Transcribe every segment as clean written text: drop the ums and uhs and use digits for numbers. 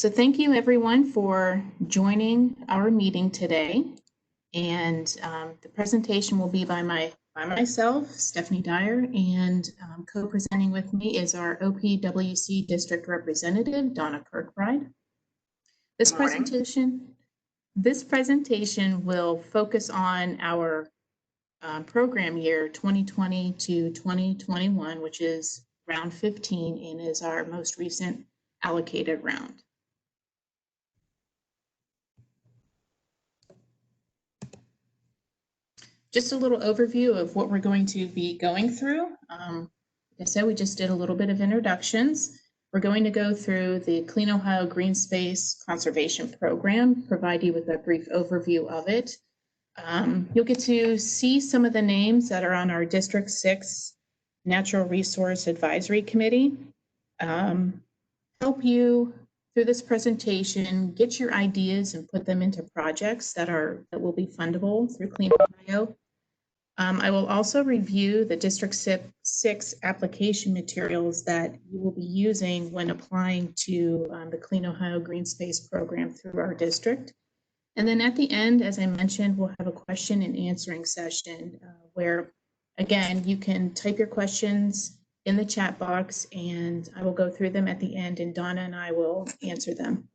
So thank you everyone for joining our meeting today. And the presentation will be by myself, Stephanie Dyer, and co-presenting with me is our OPWC District Representative, Donna Kirkbride. This presentation will focus on our program year 2020 to 2021, which is round 15 and is our most recent allocated round. Just a little overview of what we're going to be going through. Like I said, we just did a little bit of introductions. We're going to go through the Clean Ohio Greenspace Conservation Program, provide you with a brief overview of it. You'll get to see some of the names that are on our District 6 Natural Resource Advisory Committee. Help you through this presentation, get your ideas and put them into projects that will be fundable through Clean Ohio. I will also review the District 6 application materials that you will be using when applying to the Clean Ohio Greenspace program through our district. And then at the end, as I mentioned, we'll have a question and answering session where, again, you can type your questions in the chat box and I will go through them at the end and Donna and I will answer them.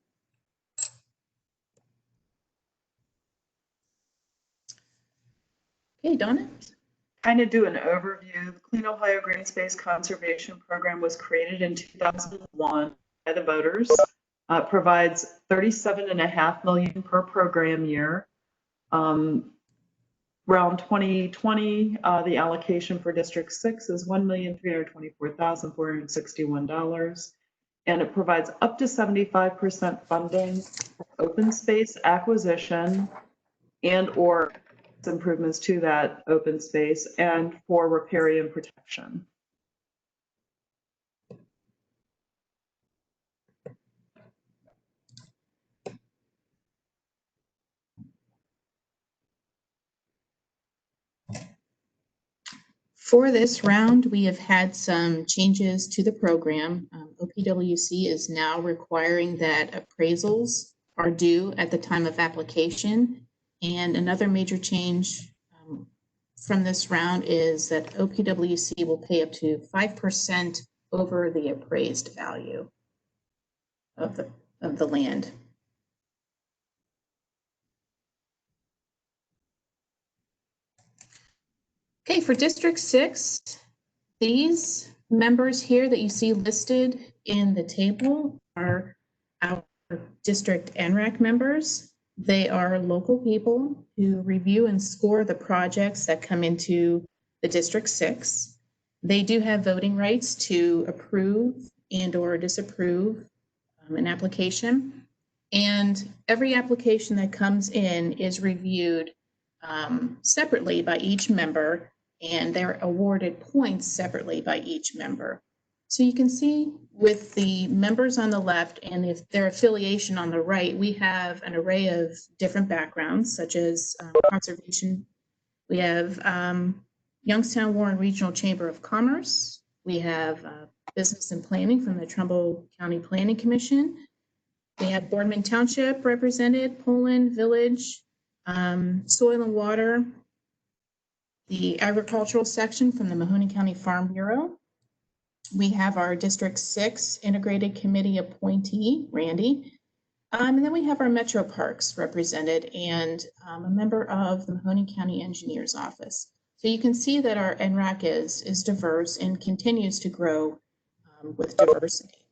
Okay, Donna. Kind of do an overview. The Clean Ohio Greenspace Conservation Program was created in 2001 by the voters. Provides $37.5 million per program year. Round 2020, the allocation for District 6 is $1,324,461, and it provides up to 75% funding for open space acquisition and/or improvements to that open space and for riparian protection. For this round, we have had some changes to the program. OPWC is now requiring that appraisals are due at the time of application. And another major change from this round is that OPWC will pay up to 5% over the appraised value of the land. Okay, for District 6, these members here that you see listed in the table are our district NRAC members. They are local people who review and score the projects that come into the District 6. They do have voting rights to approve and or disapprove an application. And every application that comes in is reviewed separately by each member, and they're awarded points separately by each member. So you can see with the members on the left and if their affiliation on the right, we have an array of different backgrounds, such as conservation. We have Youngstown Warren Regional Chamber of Commerce. We have business and planning from the Trumbull County Planning Commission. We have Boardman Township represented, Poland Village, Soil and Water, the agricultural section from the Mahoning County Farm Bureau. We have our District 6 Integrated Committee appointee, Randy. And then we have our Metro Parks represented and a member of the Mahoning County Engineer's Office. So you can see that our NRAC is diverse and continues to grow with diversity.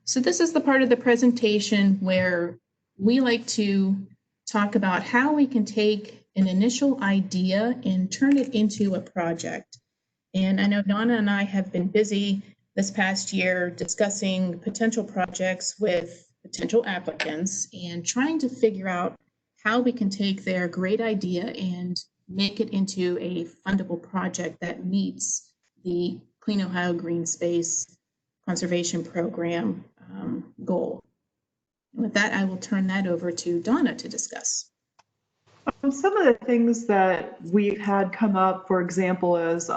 So this is the part of the presentation where we like to talk about how we can take an initial idea and turn it into a project. And I know Donna and I have been busy this past year discussing potential projects with potential applicants and trying to figure out how we can take their great idea and make it into a fundable project that meets the Clean Ohio Greenspace Conservation Program goal. And with that, I will turn that over to Donna to discuss. Some of the things that we've had come up, for example, is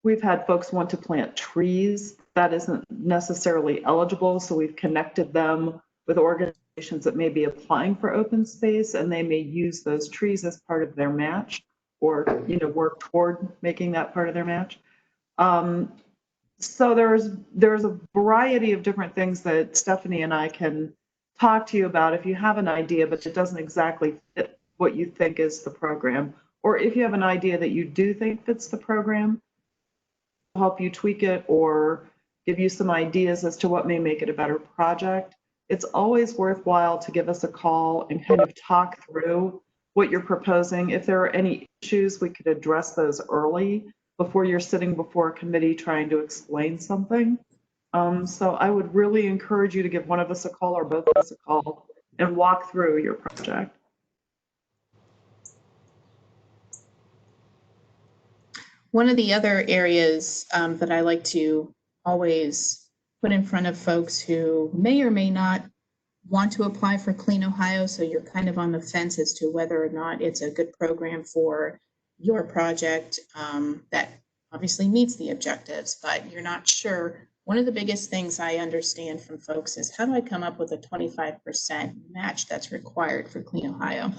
We've had folks want to plant trees. That isn't necessarily eligible, so we've connected them with organizations that may be applying for open space, and they may use those trees as part of their match, or work toward making that part of their match. So there's a variety of different things that Stephanie and I can talk to you about if you have an idea, but it doesn't exactly fit what you think is the program, or if you have an idea that you do think fits the program, help you tweak it or give you some ideas as to what may make it a better project. It's always worthwhile to give us a call and kind of talk through what you're proposing. If there are any issues, we could address those early before you're sitting before a committee trying to explain something. So I would really encourage you to give one of us a call or both of us a call and walk through your project. One of the other areas that I like to always put in front of folks who may or may not want to apply for Clean Ohio, so you're kind of on the fence as to whether or not it's a good program for your project that obviously meets the objectives, but you're not sure. One of the biggest things I understand from folks is, how do I come up with a 25% match that's required for Clean Ohio?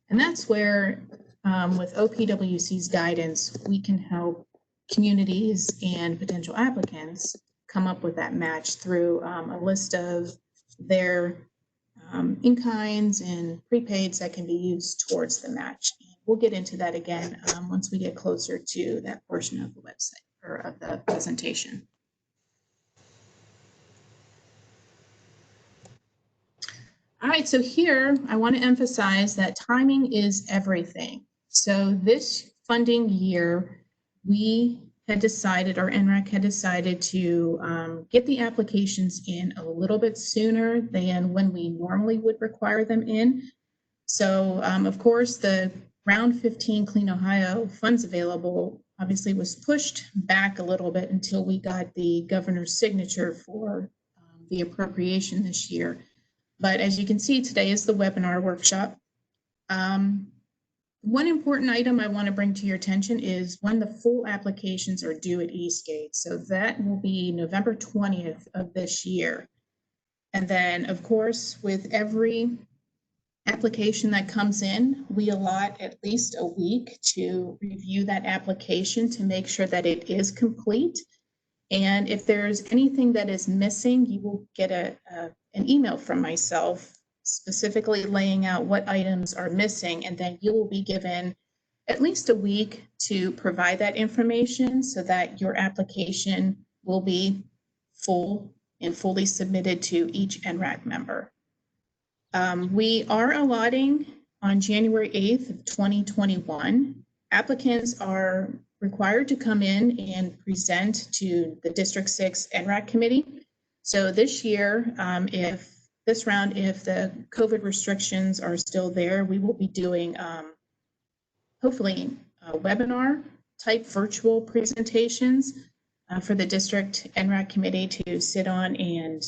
And that's where, with OPWC's guidance, we can help communities and potential applicants come up with that match through a list of their in-kinds and prepaids that can be used towards the match. We'll get into that again once we get closer to that portion of the website or of the presentation. All right, so here I want to emphasize that timing is everything. So this funding year, we had decided, or NRAC had decided, to get the applications in a little bit sooner than when we normally would require them in. So of course, the round 15 Clean Ohio funds available obviously was pushed back a little bit until we got the governor's signature for the appropriation this year. But as you can see, today is the webinar workshop. One important item I want to bring to your attention is when the full applications are due at Eastgates. So that will be November 20th of this year. And then, of course, with every application that comes in, we allot at least a week to review that application to make sure that it is complete. And if there's anything that is missing, you will get an email from myself specifically laying out what items are missing, and then you will be given at least a week to provide that information so that your application will be full and fully submitted to each NRAC member. We are allotting on January 8th of 2021. Applicants are required to come in and present to the District 6 NRAC committee. So this year, if the COVID restrictions are still there, we will be doing hopefully webinar type virtual presentations for the District NRAC committee to sit on and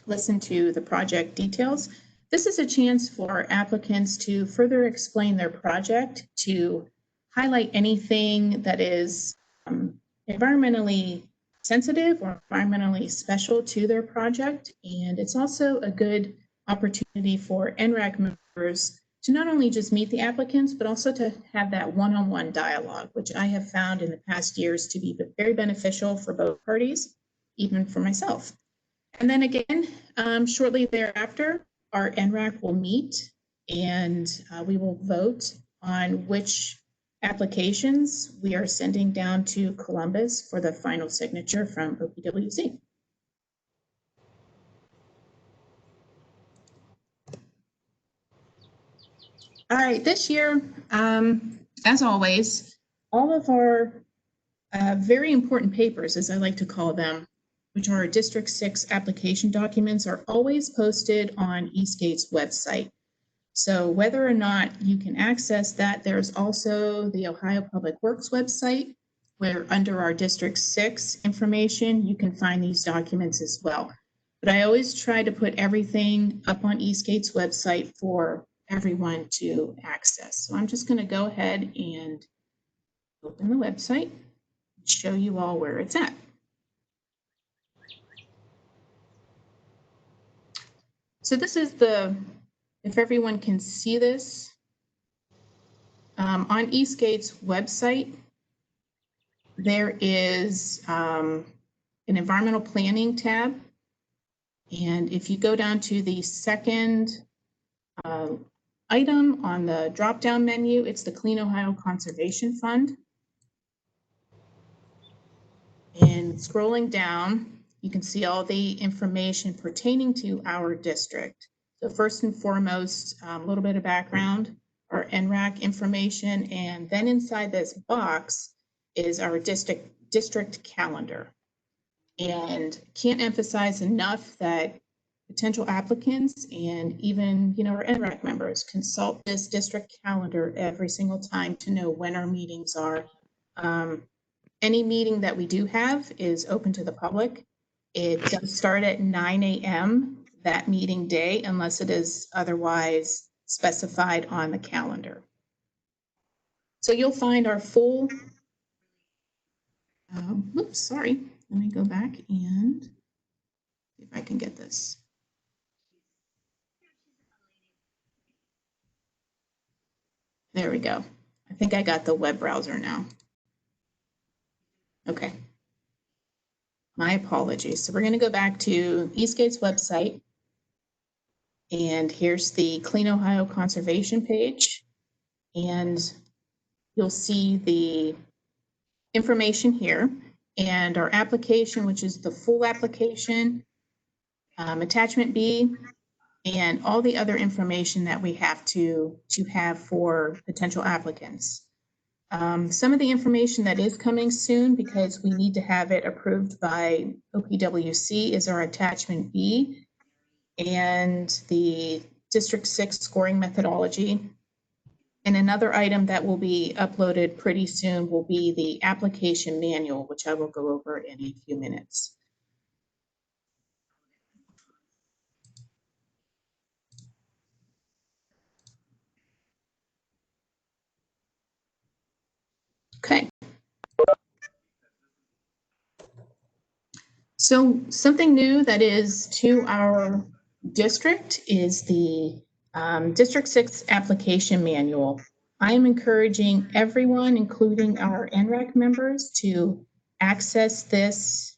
listen to the project details. This is a chance for applicants to further explain their project, to highlight anything that is environmentally sensitive or environmentally special to their project. And it's also a good opportunity for NRAC members to not only just meet the applicants, but also to have that one-on-one dialogue, which I have found in the past years to be very beneficial for both parties, even for myself. And then again, shortly thereafter, our NRAC will meet and we will vote on which applications we are sending down to Columbus for the final signature from OPWC. All right, this year, as always, all of our very important papers, as I like to call them, which are District 6 application documents, are always posted on Eastgates' website. So whether or not you can access that, there's also the Ohio Public Works website, where under our District 6 information, you can find these documents as well. But I always try to put everything up on Eastgates' website for everyone to access. So I'm just going to go ahead and open the website. show you all where it's at. So this is if everyone can see this, on Eastgates' website, there is an environmental planning tab. And if you go down to the second item on the drop-down menu, it's the Clean Ohio Conservation Fund. And scrolling down, you can see all the information pertaining to our district. So first and foremost, a little bit of background, our NRAC information, and then inside this box is our district calendar. And can't emphasize enough that potential applicants and even, our NRAC members consult this district calendar every single time to know when our meetings are. Any meeting that we do have is open to the public. It does start at 9 a.m. that meeting day, unless it is otherwise specified on the calendar. So you'll find our full, oops, sorry. Let me go back and see if I can get this. There we go. I think I got the web browser now. Okay. My apologies. So we're going to go back to Eastgates' website. And here's the Clean Ohio Conservation page. And you'll see the information here and our application, which is the full application, attachment B, and all the other information that we have to have for potential applicants. Some of the information that is coming soon, because we need to have it approved by OPWC, is our attachment B and the District 6 scoring methodology. And another item that will be uploaded pretty soon will be the application manual, which I will go over in a few minutes. Okay. So something new that is to our district is the District 6 application manual. I am encouraging everyone, including our NRAC members, to access this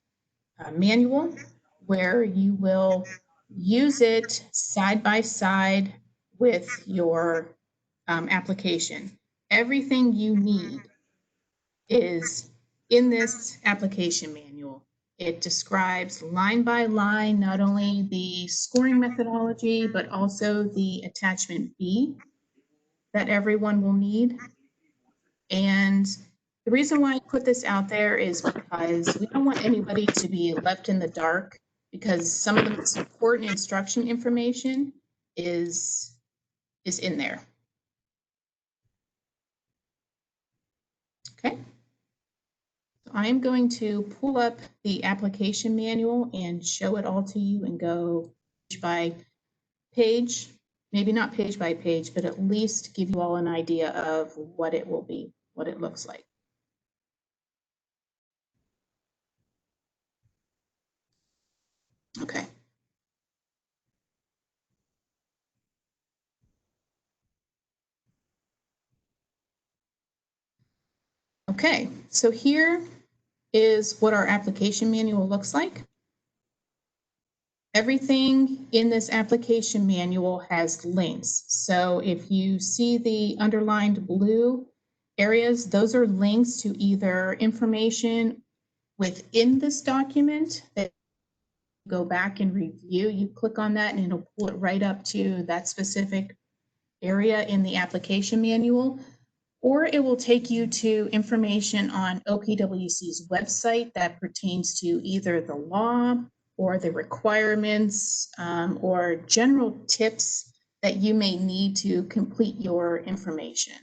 manual, where you will use it side by side with your application. Everything you need is in this application manual. It describes line by line not only the scoring methodology, but also the attachment B that everyone will need. And the reason why I put this out there is because we don't want anybody to be left in the dark, because some of the most important instruction information is in there. Okay. I am going to pull up the application manual and show it all to you and go page by page, maybe not page by page, but at least give you all an idea of what it will be, what it looks like. Okay. Okay, so here is what our application manual looks like. Everything in this application manual has links. So if you see the underlined blue areas, those are links to either information within this document that you go back and review. You click on that and it'll pull it right up to that specific area in the application manual. Or it will take you to information on OPWC's website that pertains to either the law or the requirements or general tips that you may need to complete your information.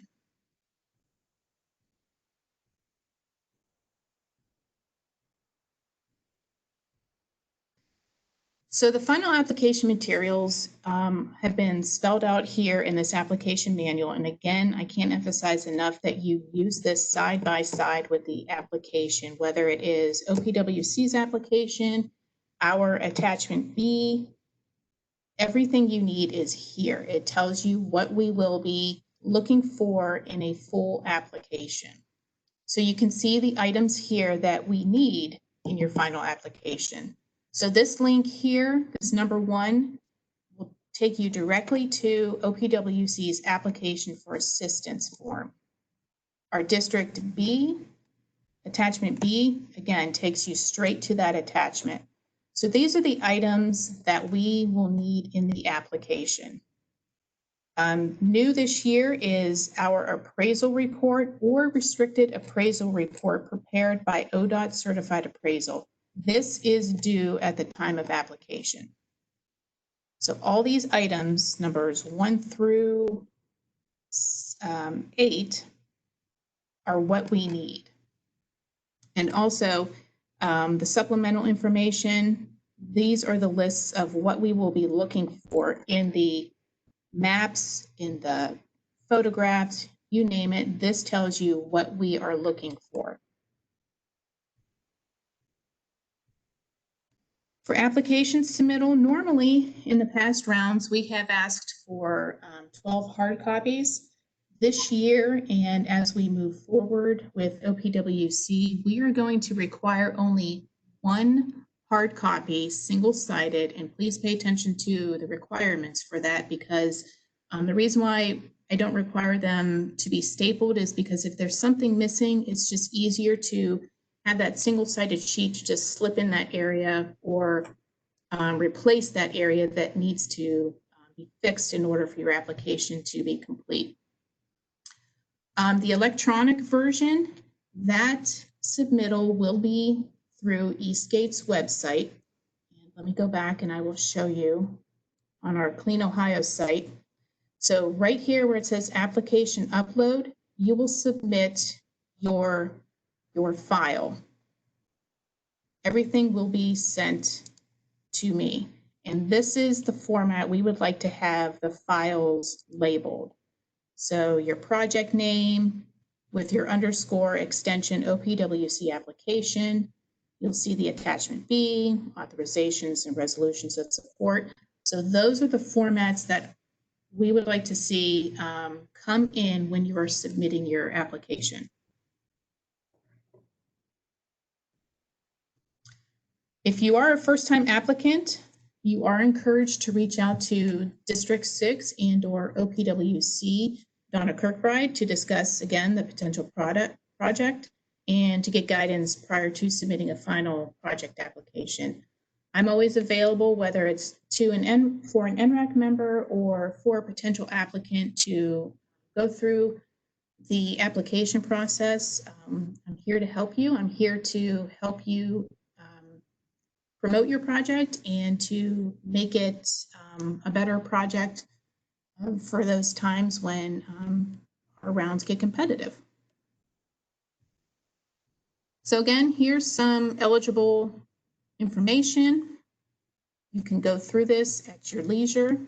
So the final application materials have been spelled out here in this application manual. And again, I can't emphasize enough that you use this side by side with the application, whether it is OPWC's application, our attachment B, everything you need is here. It tells you what we will be looking for in a full application. So you can see the items here that we need in your final application. So this link here, this number 1, will take you directly to OPWC's application for assistance form. Our District B, attachment B, again, takes you straight to that attachment. So these are the items that we will need in the application. New this year is our appraisal report or restricted appraisal report prepared by ODOT Certified Appraisal. This is due at the time of application. So all these items, numbers 1 through 8, are what we need. And also the supplemental information, these are the lists of what we will be looking for in the maps, in the photographs, you name it. This tells you what we are looking for. For application submittal, normally in the past rounds, we have asked for 12 hard copies. This year, and as we move forward with OPWC, we are going to require only 1 hard copy, single-sided, and please pay attention to the requirements for that, because the reason why I don't require them to be stapled is because if there's something missing, it's just easier to have that single-sided sheet to just slip in that area or replace that area that needs to be fixed in order for your application to be complete. The electronic version, that submittal will be through Eastgates website. And let me go back and I will show you on our Clean Ohio site. So right here where it says application upload, you will submit your file. Everything will be sent to me. And this is the format we would like to have the files labeled. So your project name with your underscore extension OPWC application. You'll see the attachment B, authorizations and resolutions of support. So those are the formats that we would like to see come in when you are submitting your application. If you are a first-time applicant, you are encouraged to reach out to District 6 and/or OPWC Donna Kirkbride to discuss, again, the potential project and to get guidance prior to submitting a final project application. I'm always available, whether it's for an NRAC member or for a potential applicant to go through the application process. I'm here to help you. I'm here to help you promote your project and to make it a better project for those times when our rounds get competitive. So again, here's some eligible information. You can go through this at your leisure,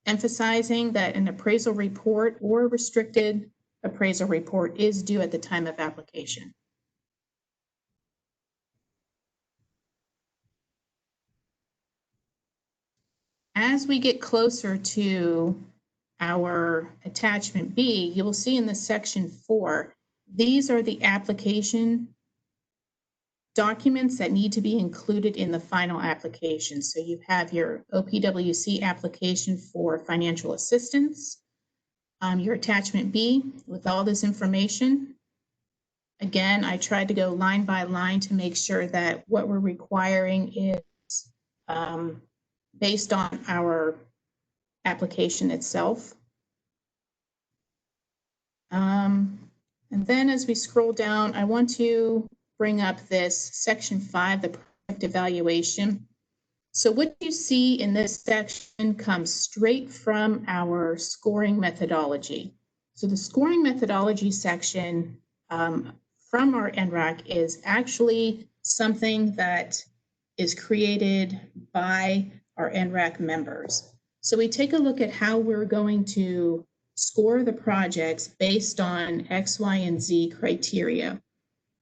emphasizing that an appraisal report or restricted appraisal report is due at the time of application. As we get closer to our attachment B, you will see in the section 4, these are the application documents that need to be included in the final application. So you have your OPWC application for financial assistance, your attachment B with all this information. Again, I tried to go line by line to make sure that what we're requiring is based on our application itself. And then as we scroll down, I want to bring up this section 5, the project evaluation. So what you see in this section comes straight from our scoring methodology. So the scoring methodology section from our NRAC is actually something that is created by our NRAC members. So we take a look at how we're going to score the projects based on X, Y, and Z criteria.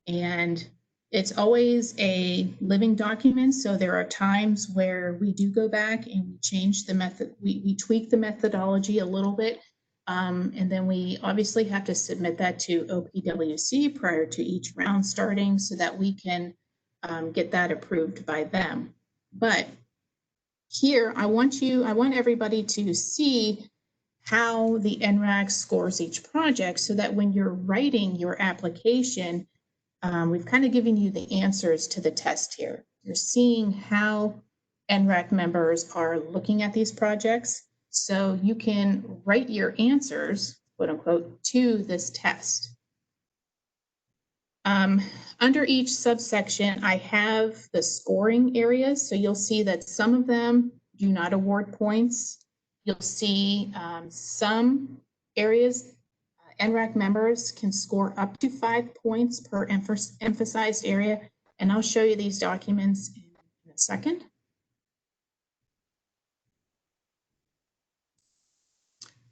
And it's always a living document, so there are times where we do go back and we change the method, we tweak the methodology a little bit, and then we obviously have to submit that to OPWC prior to each round starting so that we can get that approved by them. But here, I want everybody to see how the NRAC scores each project so that when you're writing your application, we've kind of given you the answers to the test here. You're seeing how NRAC members are looking at these projects, so you can write your answers, quote unquote, to this test. Under each subsection, I have the scoring areas, so you'll see that some of them do not award points. You'll see some areas NRAC members can score up to 5 points per emphasized area, and I'll show you these documents in a second.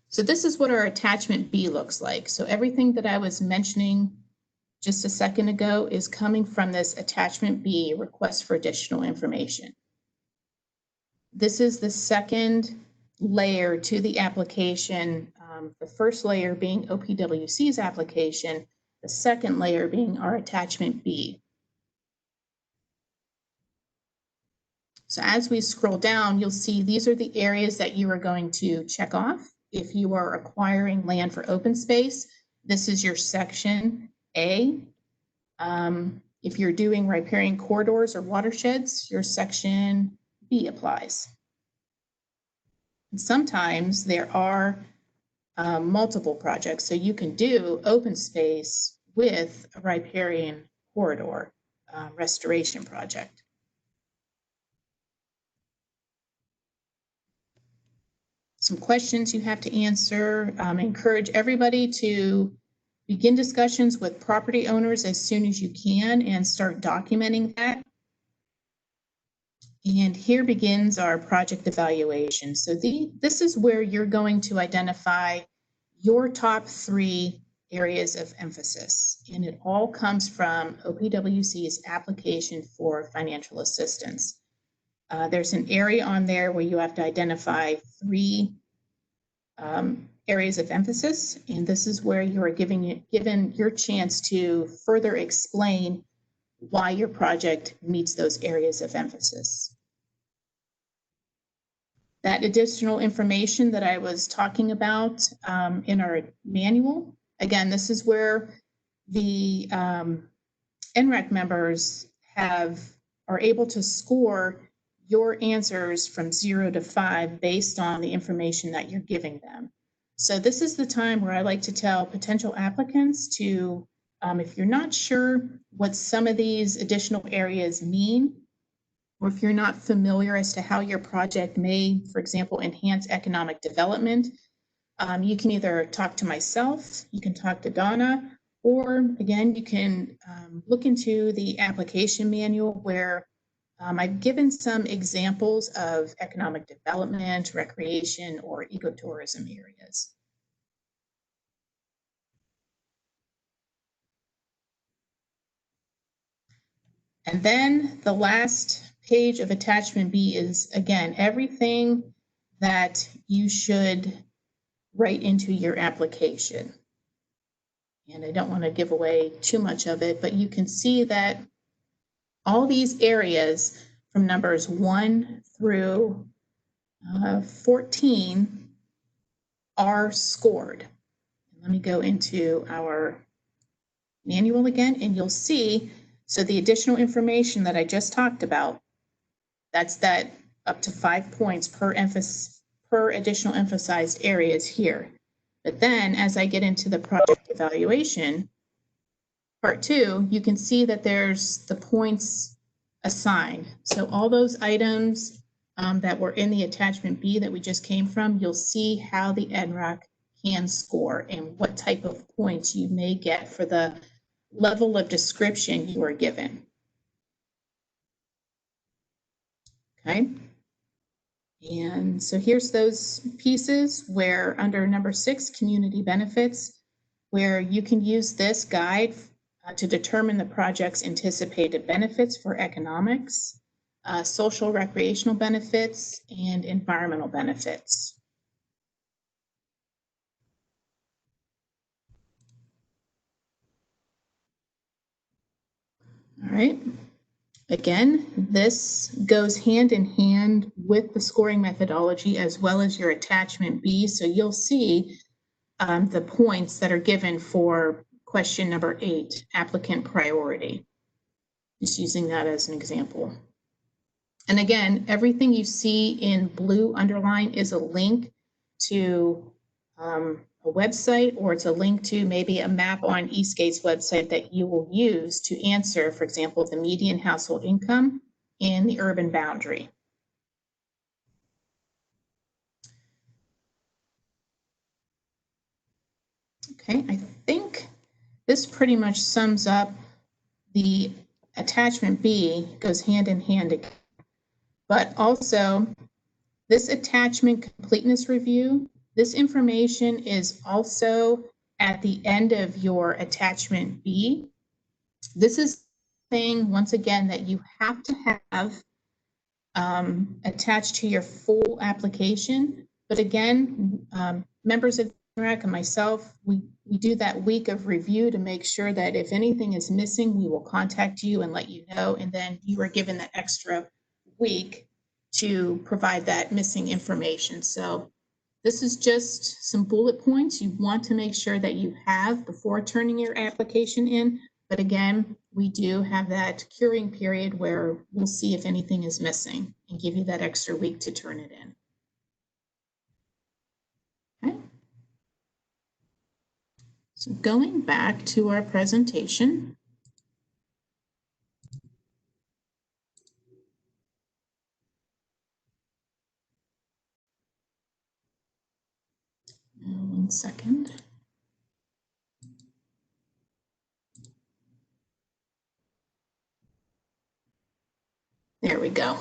So this is what our attachment B looks like. So everything that I was mentioning just a second ago is coming from this attachment B, request for additional information. This is the second layer to the application, the first layer being OPWC's application, the second layer being our attachment B. So as we scroll down, you'll see these are the areas that you are going to check off. If you are acquiring land for open space, this is your section A. If you're doing riparian corridors or watersheds, your section B applies. And sometimes there are multiple projects, so you can do open space with a riparian corridor restoration project. Some questions you have to answer. Encourage everybody to begin discussions with property owners as soon as you can and start documenting that. And here begins our project evaluation. So this is where you're going to identify your top 3 areas of emphasis. And it all comes from OPWC's application for financial assistance. There's an area on there where you have to identify 3 areas of emphasis, and this is where you are given your chance to further explain why your project meets those areas of emphasis. That additional information that I was talking about in our manual, again, this is where the NRAC members are able to score your answers from 0 to 5 based on the information that you're giving them. So this is the time where I like to tell potential applicants to, if you're not sure what some of these additional areas mean, or if you're not familiar as to how your project may, for example, enhance economic development, you can either talk to myself, you can talk to Donna, or again, you can look into the application manual where I've given some examples of economic development, recreation, or ecotourism areas. And then the last page of attachment B is, again, everything that you should write into your application. And I don't want to give away too much of it, but you can see that all these areas from numbers 1 through 14 are scored. Let me go into our manual again, and you'll see, so the additional information that I just talked about, that's that up to 5 points per additional emphasized areas here. But then as I get into the project evaluation, part 2, you can see that there's the points assigned. So all those items that were in the attachment B that we just came from, you'll see how the NRAC can score and what type of points you may get for the level of description you are given. Okay. And so here's those pieces where under number 6, community benefits, where you can use this guide to determine the project's anticipated benefits for economics, social recreational benefits, and environmental benefits. All right. Again, this goes hand in hand with the scoring methodology as well as your attachment B. So you'll see the points that are given for question number 8, applicant priority. Just using that as an example. And again, everything you see in blue underline is a link to a website, or it's a link to maybe a map on Eastgates website that you will use to answer, for example, the median household income and the urban boundary. Okay, I think this pretty much sums up the attachment B. Goes hand in hand again. But also, this attachment completeness review, this information is also at the end of your attachment B. This is thing, once again, that you have to have attached to your full application. But again, members of NREC and myself, we do that week of review to make sure that if anything is missing, we will contact you and let you know. And then you are given that extra week to provide that missing information. So this is just some bullet points you want to make sure that you have before turning your application in. But again, we do have that curing period where we'll see if anything is missing and give you that extra week to turn it in. Okay. So going back to our presentation. One second. There we go.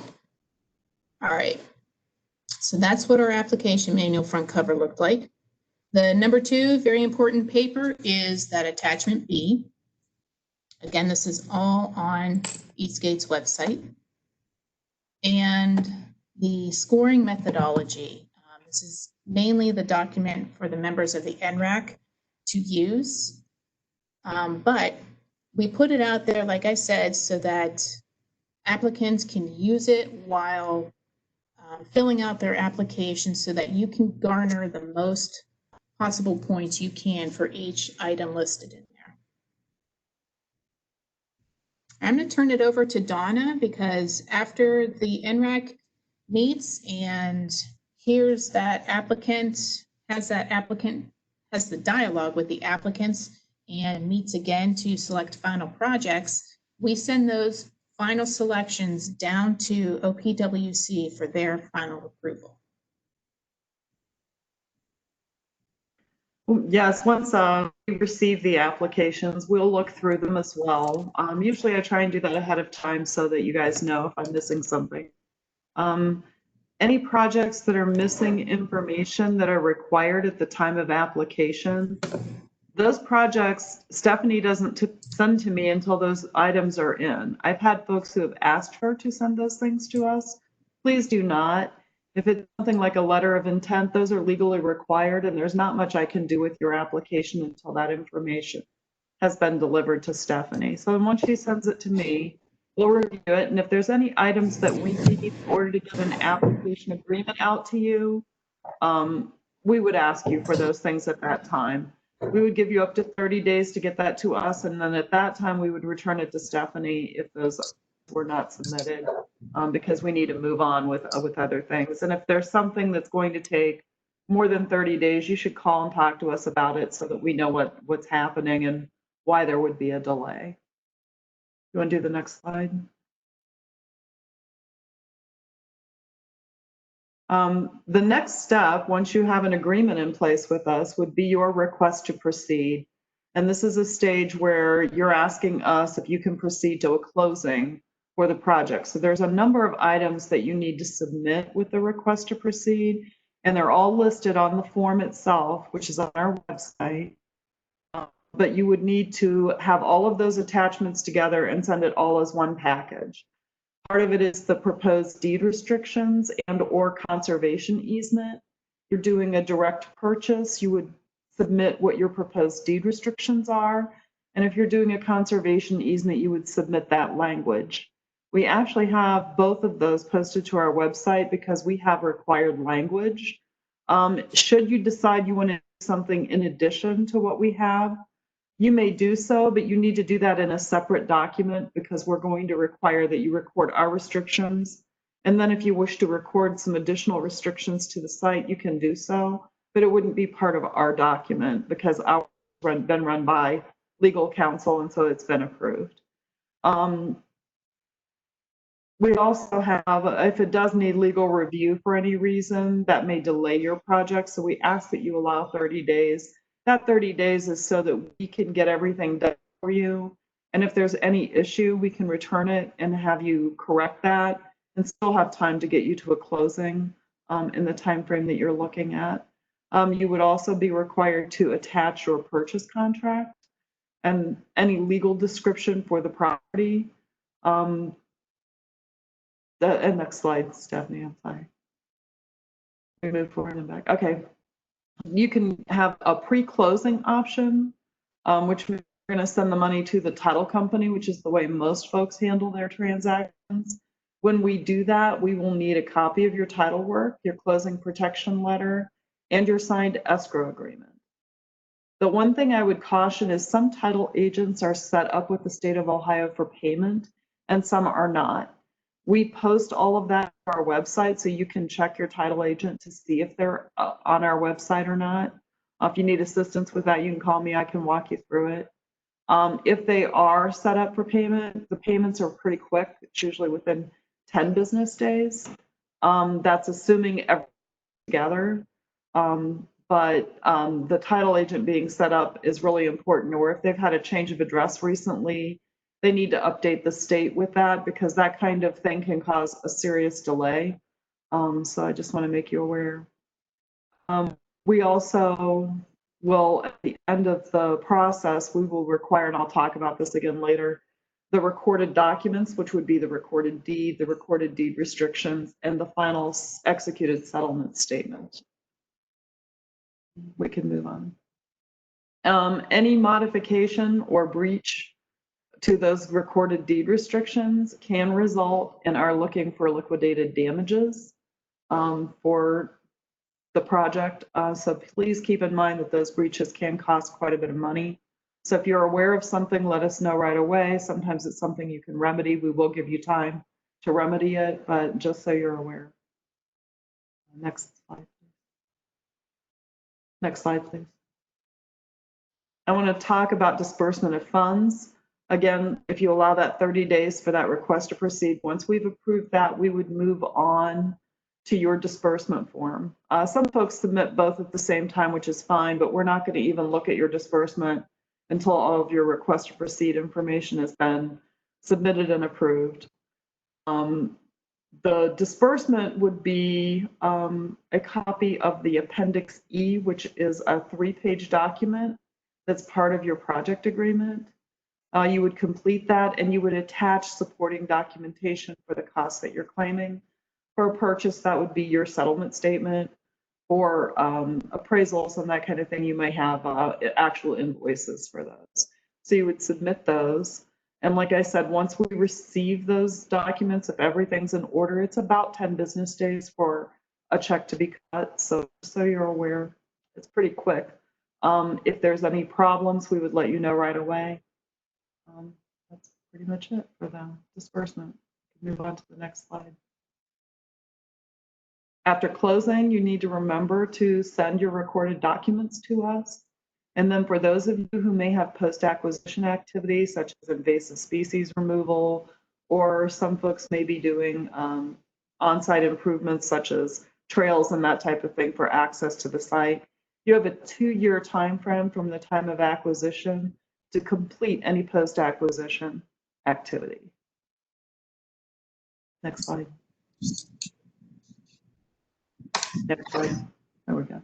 All right. So that's what our application manual front cover looked like. The number 2 very important paper is that attachment B. Again, this is all on Eastgates website. And the scoring methodology. This is mainly the document for the members of the NRAC to use. But we put it out there, like I said, so that applicants can use it while filling out their application so that you can garner the most possible points you can for each item listed in there. I'm going to turn it over to Donna because after the NRAC meets and hears that applicant, has the dialogue with the applicants and meets again to select final projects, we send those final selections down to OPWC for their final approval. Yes, once we receive the applications, we'll look through them as well. Usually I try and do that ahead of time so that you guys know if I'm missing something. Any projects that are missing information that are required at the time of application, those projects, Stephanie doesn't send to me until those items are in. I've had folks who have asked her to send those things to us. Please do not. If it's something like a letter of intent, those are legally required, and there's not much I can do with your application until that information has been delivered to Stephanie. So once she sends it to me, we'll review it, and if there's any items that we need in order to get an application agreement out to you, we would ask you for those things at that time. We would give you up to 30 days to get that to us, and then at that time, we would return it to Stephanie if those were not submitted, because we need to move on with other things. And if there's something that's going to take more than 30 days, you should call and talk to us about it so that we know what's happening and why there would be a delay. You want to do the next slide? The next step, once you have an agreement in place with us, would be your request to proceed. And this is a stage where you're asking us if you can proceed to a closing for the project. So there's a number of items that you need to submit with the request to proceed, and they're all listed on the form itself, which is on our website. But you would need to have all of those attachments together and send it all as one package. Part of it is the proposed deed restrictions and or conservation easement. You're doing a direct purchase, you would submit what your proposed deed restrictions are. And if you're doing a conservation easement, you would submit that language. We actually have both of those posted to our website because we have required language. Should you decide you want to do something in addition to what we have, you may do so, but you need to do that in a separate document because we're going to require that you record our restrictions. And then if you wish to record some additional restrictions to the site, you can do so, but it wouldn't be part of our document because ours has been run by legal counsel, and so it's been approved. We also have, if it does need legal review for any reason, that may delay your project. So we ask that you allow 30 days. That 30 days is so that we can get everything done for you. And if there's any issue, we can return it and have you correct that and still have time to get you to a closing in the time frame that you're looking at. You would also be required to attach your purchase contract and any legal description for the property. And next slide, Stephanie, I'm sorry. We move forward and back. Okay. You can have a pre-closing option, which we're going to send the money to the title company, which is the way most folks handle their transactions. When we do that, we will need a copy of your title work, your closing protection letter, and your signed escrow agreement. The one thing I would caution is some title agents are set up with the state of Ohio for payment, and some are not. We post all of that on our website, so you can check your title agent to see if they're on our website or not. If you need assistance with that, you can call me. I can walk you through it. If they are set up for payment, the payments are pretty quick. It's usually within 10 business days. That's assuming everything together. But the title agent being set up is really important, or if they've had a change of address recently, they need to update the state with that because that kind of thing can cause a serious delay. So I just want to make you aware. We also will, at the end of the process, we will require, and I'll talk about this again later, the recorded documents, which would be the recorded deed restrictions, and the final executed settlement statement. We can move on. Any modification or breach to those recorded deed restrictions can result in our looking for liquidated damages for the project. So please keep in mind that those breaches can cost quite a bit of money. So if you're aware of something, let us know right away. Sometimes it's something you can remedy. We will give you time to remedy it, but just so you're aware. Next slide. Next slide, please. I want to talk about disbursement of funds. Again, if you allow that 30 days for that request to proceed, once we've approved that, we would move on to your disbursement form. Some folks submit both at the same time, which is fine, but we're not going to even look at your disbursement until all of your request to proceed information has been submitted and approved. The disbursement would be a copy of the Appendix E, which is a 3-page document that's part of your project agreement. You would complete that and you would attach supporting documentation for the costs that you're claiming. For a purchase, that would be your settlement statement. For appraisals and that kind of thing, you may have actual invoices for those. So you would submit those. And like I said, once we receive those documents, if everything's in order, it's about 10 business days for a check to be cut. So you're aware, it's pretty quick. If there's any problems, we would let you know right away. That's pretty much it for the disbursement. Move on to the next slide. After closing, you need to remember to send your recorded documents to us. And then for those of you who may have post-acquisition activities, such as invasive species removal, or some folks may be doing on-site improvements, such as trails and that type of thing for access to the site, you have a 2-year time frame from the time of acquisition to complete any post-acquisition activity. Next slide. Next slide. There we go.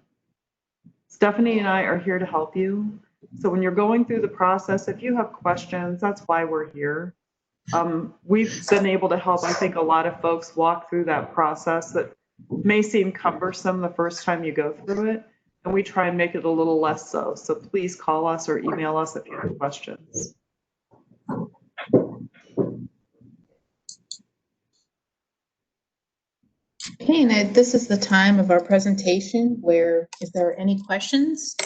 Stephanie and I are here to help you. So when you're going through the process, if you have questions, that's why we're here. We've been able to help, I think, a lot of folks walk through that process that may seem cumbersome the first time you go through it. And we try and make it a little less so. So please call us or email us if you have questions. Okay, now this is the time of our presentation where if there are any questions,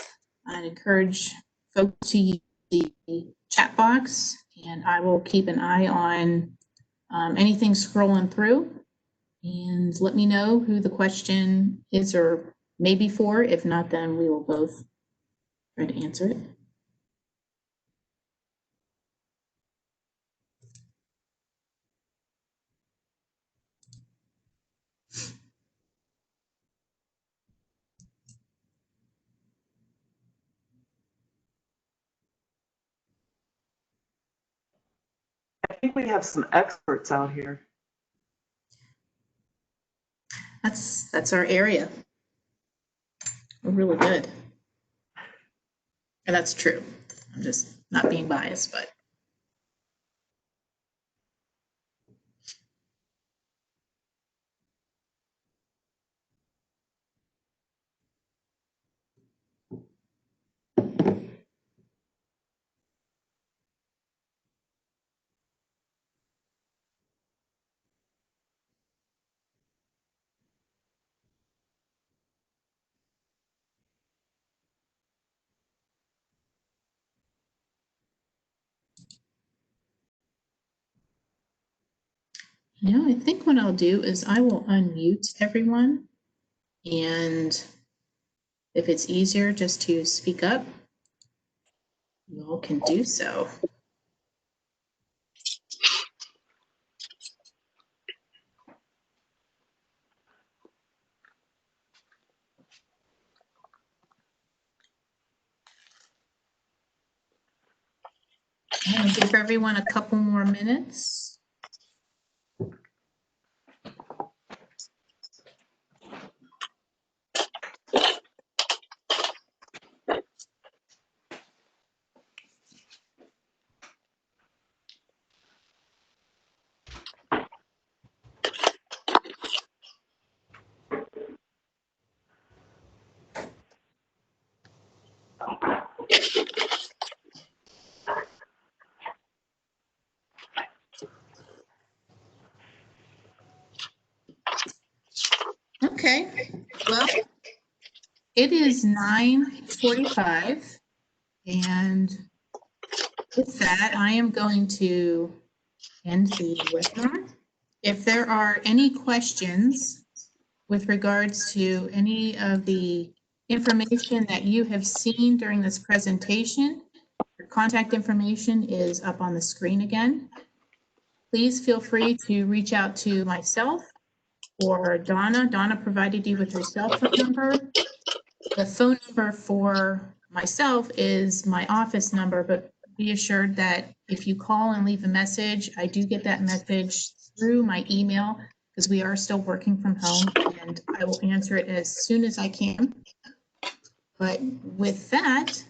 I'd encourage folks to use the chat box, and I will keep an eye on anything scrolling through, and let me know who the question is or maybe for. If not, then we will both try to answer it. I think we have some experts out here. That's our area. We're really good. And that's true. I'm just not being biased, but. I think what I'll do is I will unmute everyone, and if it's easier just to speak up, you all can do so. I'm going to give everyone a couple more minutes. Okay, well, it is 9:45, and with that, I am going to end the webinar. If there are any questions with regards to any of the information that you have seen during this presentation, your contact information is up on the screen again. Please feel free to reach out to myself or Donna. Donna provided you with her cell phone number. The phone number for myself is my office number, but be assured that if you call and leave a message, I do get that message through my email because we are still working from home, and I will answer it as soon as I can. But with that,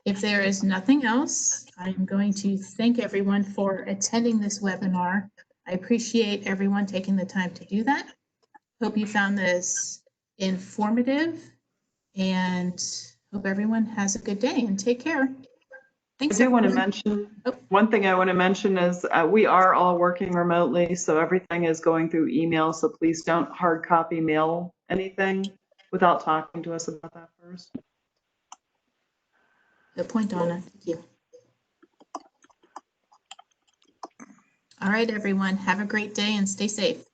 if there is nothing else, I'm going to thank everyone for attending this webinar. I appreciate everyone taking the time to do that. Hope you found this informative, and hope everyone has a good day and take care. Thanks. I do want to mention, one thing I want to mention is we are all working remotely, so everything is going through email, so please don't hard copy mail anything without talking to us about that first. Good point, Donna. Thank you. All right, everyone, have a great day and stay safe.